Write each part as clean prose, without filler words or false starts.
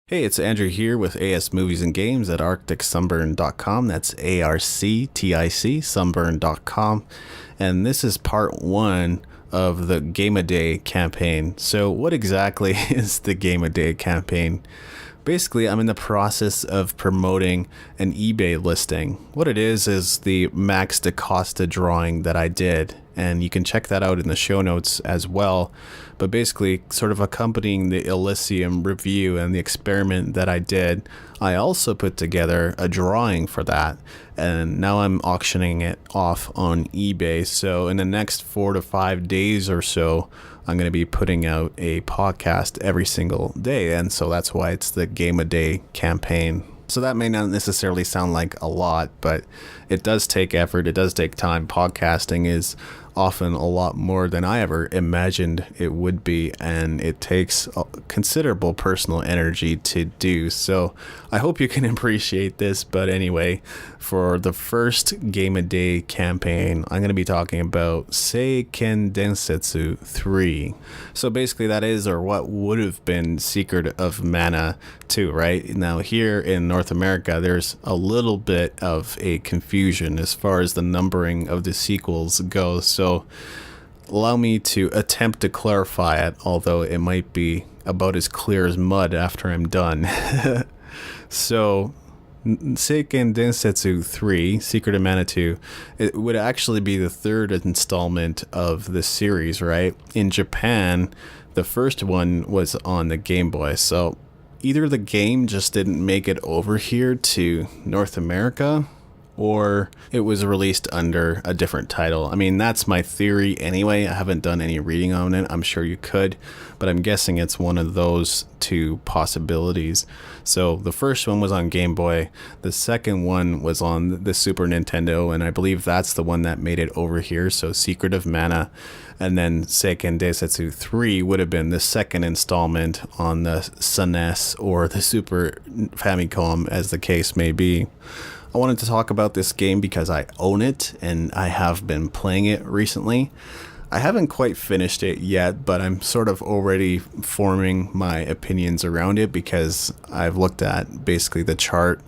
Hey, it's Andrew here with AS Movies and Games at arcticsunburn.com. That's ARCTIC, sunburn.com. And this is part one of the Game a Day campaign. So what exactly is the Game a Day campaign? Basically, I'm in the process of promoting an eBay listing. What it is the Max DaCosta drawing that I did, and you can check that out in the show notes as well. But basically, sort of accompanying the Elysium review and the experiment that I did, I also put together a drawing for that, and now I'm auctioning it off on eBay. So in the next 4 to 5 days or so, I'm going to be putting out a podcast every single day, and so that's why it's the Game a Day campaign. So that may not necessarily sound like a lot, but it does take effort, it does take time. Podcasting is often a lot more than I ever imagined it would be, and it takes considerable personal energy to do. So I hope you can appreciate this. But anyway, for the first Game a Day campaign, I'm going to be talking about Seiken Densetsu 3. So basically that is, or what would have been, Secret of Mana 2, right? Now here in North America, there's a little bit of a confusion as far as the numbering of the sequels goes. So allow me to attempt to clarify it, although it might be about as clear as mud after I'm done. So Seiken Densetsu 3, Secret of Mana 2, it would actually be the third installment of the series, right? In Japan, the first one was on the Game Boy, so either the game just didn't make it over here to North America, or it was released under a different title. I mean, that's my theory anyway. I haven't done any reading on it. I'm sure you could, but I'm guessing it's one of those two possibilities. So the first one was on Game Boy. The second one was on the Super Nintendo, and I believe that's the one that made it over here. So Secret of Mana. And then Seiken Densetsu 3 would have been the second installment on the SNES or the Super Famicom, as the case may be. I wanted to talk about this game because I own it and I have been playing it recently. I haven't quite finished it yet, but I'm sort of already forming my opinions around it because I've looked at basically the chart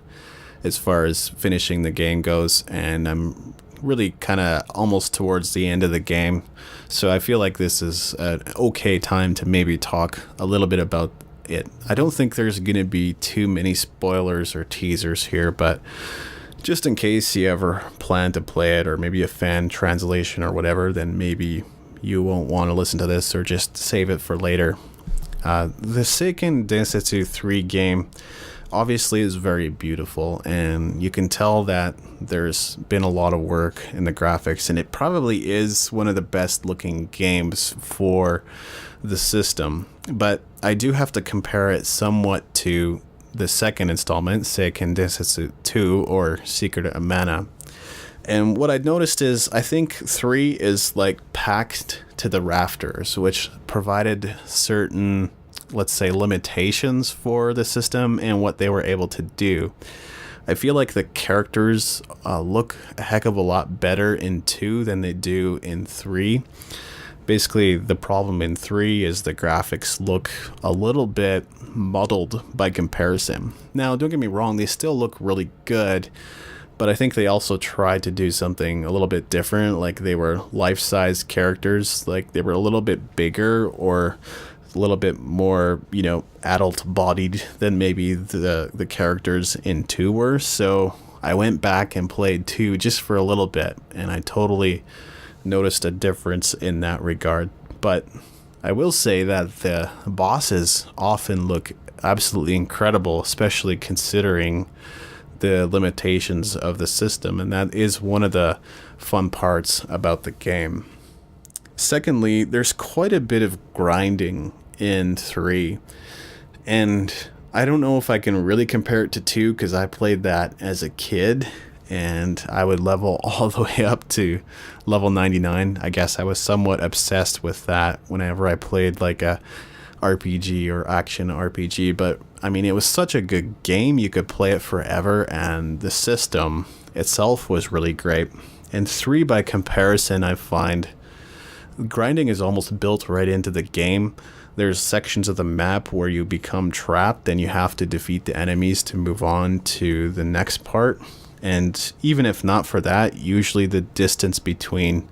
as far as finishing the game goes, and I'm really kind of almost towards the end of the game. So I feel like this is an okay time to maybe talk a little bit about it. I don't think there's going to be too many spoilers or teasers here, but just in case you ever plan to play it, or maybe a fan translation or whatever, then maybe you won't want to listen to this, or just save it for later. The Seiken Densetsu 3 game obviously is very beautiful, and you can tell that there's been a lot of work in the graphics, and it probably is one of the best looking games for the system. But I do have to compare it somewhat to the second installment, Seiken Densetsu 2, or Secret of Mana. And what I noticed is I think 3 is like packed to the rafters, which provided certain, let's say, limitations for the system and what they were able to do. I feel like the characters look a heck of a lot better in 2 than they do in 3. Basically, the problem in 3 is the graphics look a little bit muddled by comparison. Now, don't get me wrong, they still look really good, but I think they also tried to do something a little bit different. Like, they were life-size characters, like they were a little bit bigger or a little bit more, adult-bodied than maybe the characters in 2 were. So I went back and played 2 just for a little bit, and I totally noticed a difference in that regard. But I will say that the bosses often look absolutely incredible, especially considering the limitations of the system, and that is one of the fun parts about the game. Secondly, there's quite a bit of grinding in 3, and I don't know if I can really compare it to 2 because I played that as a kid, and I would level all the way up to level 99. I guess I was somewhat obsessed with that whenever I played like a RPG or action RPG, but I mean, it was such a good game, you could play it forever, and the system itself was really great. And 3, by comparison, I find grinding is almost built right into the game. There's sections of the map where you become trapped and you have to defeat the enemies to move on to the next part. And even if not for that, usually the distance between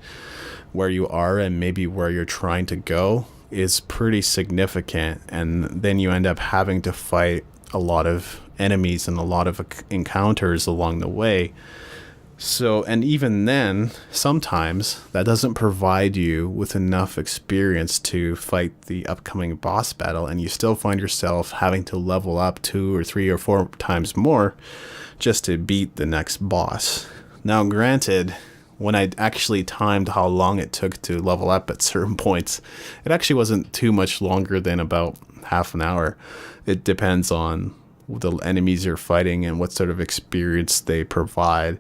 where you are and maybe where you're trying to go is pretty significant. And then you end up having to fight a lot of enemies and a lot of encounters along the way. So, and even then, sometimes that doesn't provide you with enough experience to fight the upcoming boss battle, and you still find yourself having to level up 2 or 3 or 4 times more just to beat the next boss. Now, granted, when I actually timed how long it took to level up at certain points, it actually wasn't too much longer than about half an hour. It depends on the enemies you're fighting and what sort of experience they provide.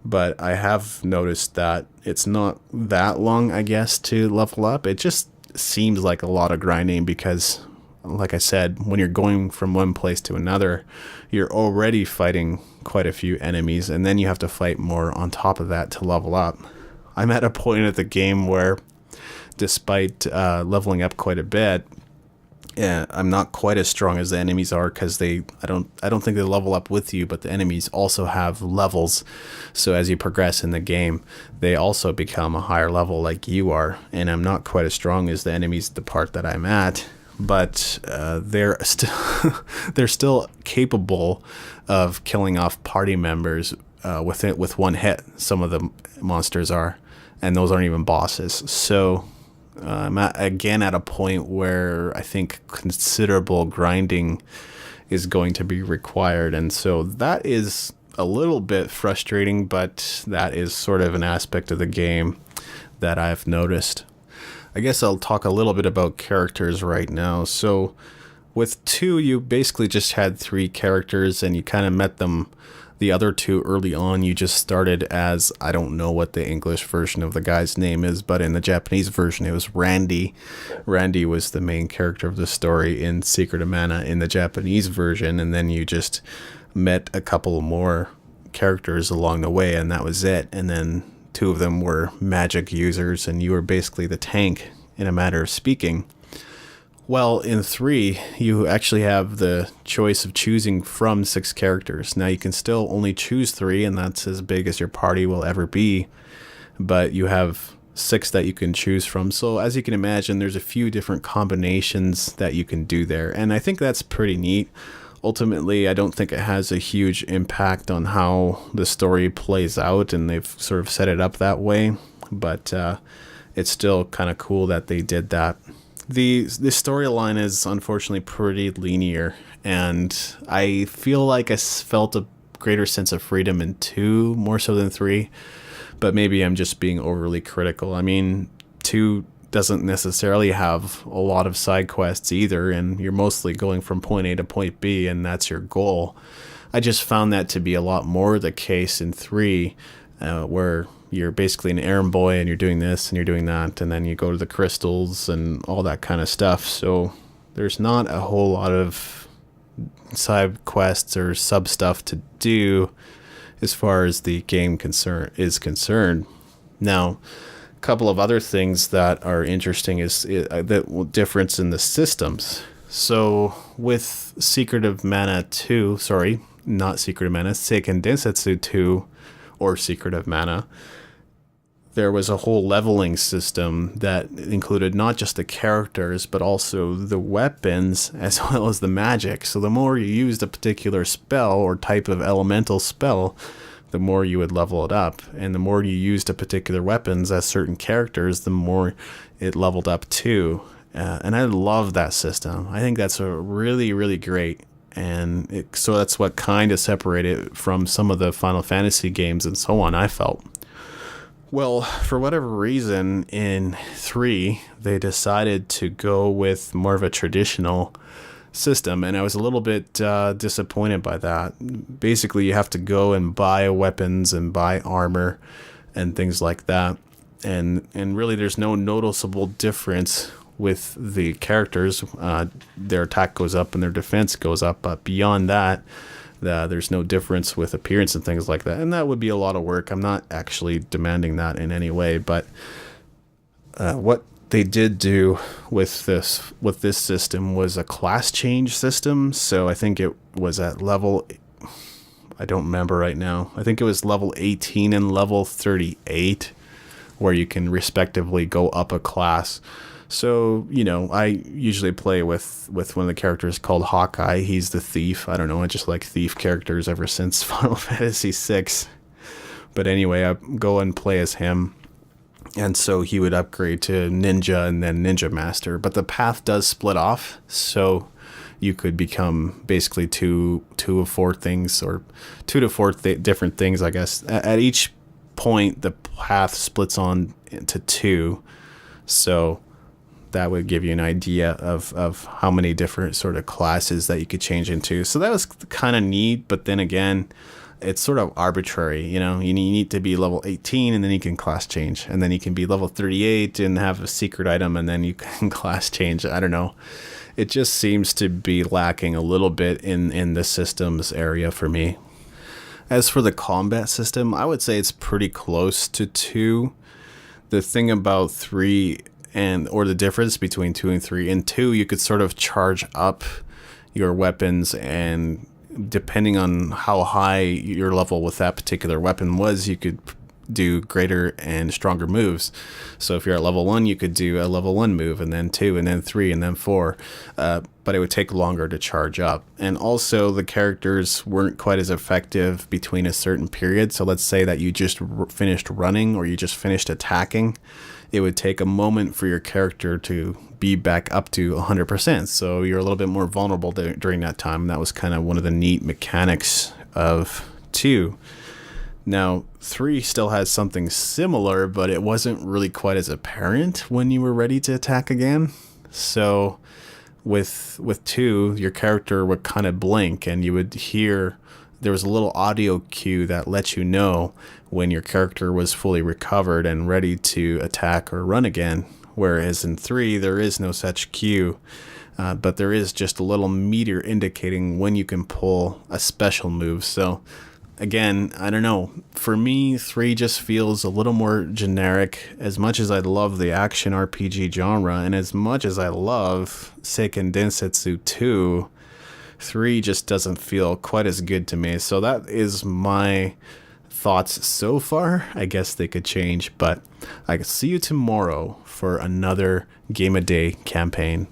But I have noticed that it's not that long, I guess, to level up. It just seems like a lot of grinding because, like I said, when you're going from one place to another, you're already fighting quite a few enemies, and then you have to fight more on top of that to level up. I'm at a point of the game where, despite leveling up quite a bit, I'm not quite as strong as the enemies are because I don't think they level up with you, but the enemies also have levels. So as you progress in the game, they also become a higher level like you are. And I'm not quite as strong as the enemies, the part that I'm at, but they're still capable of killing off party members with one hit. Some of the monsters are, and those aren't even bosses. So I'm again at a point where I think considerable grinding is going to be required. And so that is a little bit frustrating, but that is sort of an aspect of the game that I've noticed. I guess I'll talk a little bit about characters right now. So with 2, you basically just had 3 characters and you kind of met them. The other 2 early on, you just started as, I don't know what the English version of the guy's name is, but in the Japanese version, it was Randy. Randy was the main character of the story in Secret of Mana in the Japanese version, and then you just met a couple more characters along the way, and that was it. And then 2 of them were magic users, and you were basically the tank, in a matter of speaking. Well, in 3, you actually have the choice of choosing from 6 characters. Now, you can still only choose 3, and that's as big as your party will ever be. But you have 6 that you can choose from. So, as you can imagine, there's a few different combinations that you can do there. And I think that's pretty neat. Ultimately, I don't think it has a huge impact on how the story plays out, and they've sort of set it up that way. But it's still kind of cool that they did that. The storyline is unfortunately pretty linear, and I feel like I felt a greater sense of freedom in 2 more so than 3, but maybe I'm just being overly critical. I mean, 2 doesn't necessarily have a lot of side quests either, and you're mostly going from point A to point B, and that's your goal. I just found that to be a lot more the case in 3, where you're basically an errand boy and you're doing this and you're doing that, and then you go to the crystals and all that kind of stuff. So there's not a whole lot of side quests or sub stuff to do as far as the game is concerned. Now, a couple of other things that are interesting is the difference in the systems. So with Secret of Mana 2, sorry, not Secret of Mana, Seiken Densetsu 2, or Secret of Mana, there was a whole leveling system that included not just the characters, but also the weapons as well as the magic. So the more you used a particular spell or type of elemental spell, the more you would level it up. And the more you used a particular weapons as certain characters, the more it leveled up too. And I love that system. I think that's a really, really great. And so that's what kind of separated it from some of the Final Fantasy games and so on, I felt. Well, for whatever reason, in 3, they decided to go with more of a traditional system, and I was a little bit disappointed by that. Basically, you have to go and buy weapons and buy armor and things like that, and really there's no noticeable difference with the characters. Their attack goes up and their defense goes up, but beyond that, there's no difference with appearance and things like that, and that would be a lot of work. I'm not actually demanding that in any way, but what they did do with this system was a class change system. So I think it was at level, I don't remember right now. I think it was level 18 and level 38 where you can respectively go up a class. So, I usually play with one of the characters called Hawkeye. He's the thief. I don't know. I just like thief characters ever since Final Fantasy VI. But anyway, I go and play as him. And so he would upgrade to Ninja and then Ninja Master. But the path does split off. So you could become basically two of four things, or two to four different things, I guess. At each point, the path splits on into two. So that would give you an idea of how many different sort of classes that you could change into. So that was kind of neat. But then again, it's sort of arbitrary. You need to be level 18 and then you can class change. And then you can be level 38 and have a secret item and then you can class change. I don't know. It just seems to be lacking a little bit in the systems area for me. As for the combat system, I would say it's pretty close to 2. The thing about 3 or the difference between 2 and 3, in 2 you could sort of charge up your weapons, and depending on how high your level with that particular weapon was, you could do greater and stronger moves. So if you're at level 1, you could do a level 1 move, and then 2, and then 3, and then 4. But it would take longer to charge up. And also the characters weren't quite as effective between a certain period. So let's say that you just finished running or you just finished attacking. It would take a moment for your character to be back up to 100%. So you're a little bit more vulnerable during that time. And that was kind of one of the neat mechanics of 2. Now, 3 still has something similar, but it wasn't really quite as apparent when you were ready to attack again. So with 2, your character would kind of blink and you would hear, there was a little audio cue that let you know when your character was fully recovered and ready to attack or run again. Whereas in 3, there is no such cue, but there is just a little meter indicating when you can pull a special move. So again, I don't know. For me, 3 just feels a little more generic. As much as I love the action RPG genre, and as much as I love Seiken Densetsu 2, 3 just doesn't feel quite as good to me. So that is my thoughts so far. I guess they could change, but I can see you tomorrow for another Game a Day campaign.